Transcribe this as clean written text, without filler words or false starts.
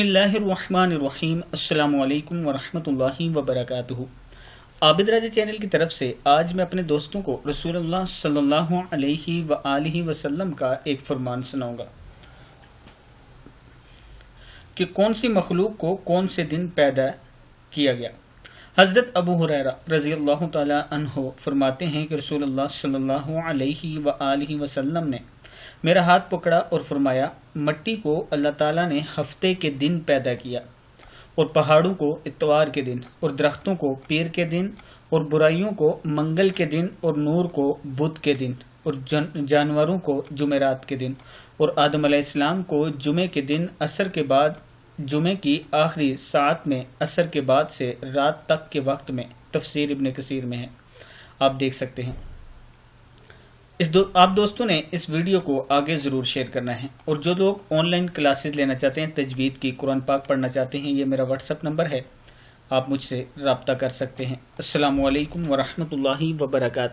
بسم اللہ الرحمن الرحیم۔ السلام علیکم ورحمۃ اللہ وبرکاتہ۔ عابد راجہ چینل کی طرف سے آج میں اپنے دوستوں کو رسول اللہ صلی اللہ علیہ وآلہ وسلم کا ایک فرمان سناؤں گا کہ کون سی مخلوق کو کون سے دن پیدا کیا گیا۔ حضرت ابو ہریرہ رضی اللہ تعالی عنہ فرماتے ہیں کہ رسول اللہ صلی اللہ علیہ وآلہ وسلم نے میرا ہاتھ پکڑا اور فرمایا، مٹی کو اللہ تعالیٰ نے ہفتے کے دن پیدا کیا، اور پہاڑوں کو اتوار کے دن، اور درختوں کو پیر کے دن، اور برائیوں کو منگل کے دن، اور نور کو بدھ کے دن، اور جانوروں کو جمعرات کے دن، اور آدم علیہ السلام کو جمعے کے دن عصر کے بعد، جمعے کی آخری ساعت میں عصر کے بعد سے رات تک کے وقت میں۔ تفسیر ابن کثیر میں ہے، آپ دیکھ سکتے ہیں۔ آپ دوستوں نے اس ویڈیو کو آگے ضرور شیئر کرنا ہے، اور جو لوگ آن لائن کلاسز لینا چاہتے ہیں، تجوید کی، قرآن پاک پڑھنا چاہتے ہیں، یہ میرا واٹس ایپ نمبر ہے، آپ مجھ سے رابطہ کر سکتے ہیں۔ السلام علیکم ورحمۃ اللہ وبرکاتہ۔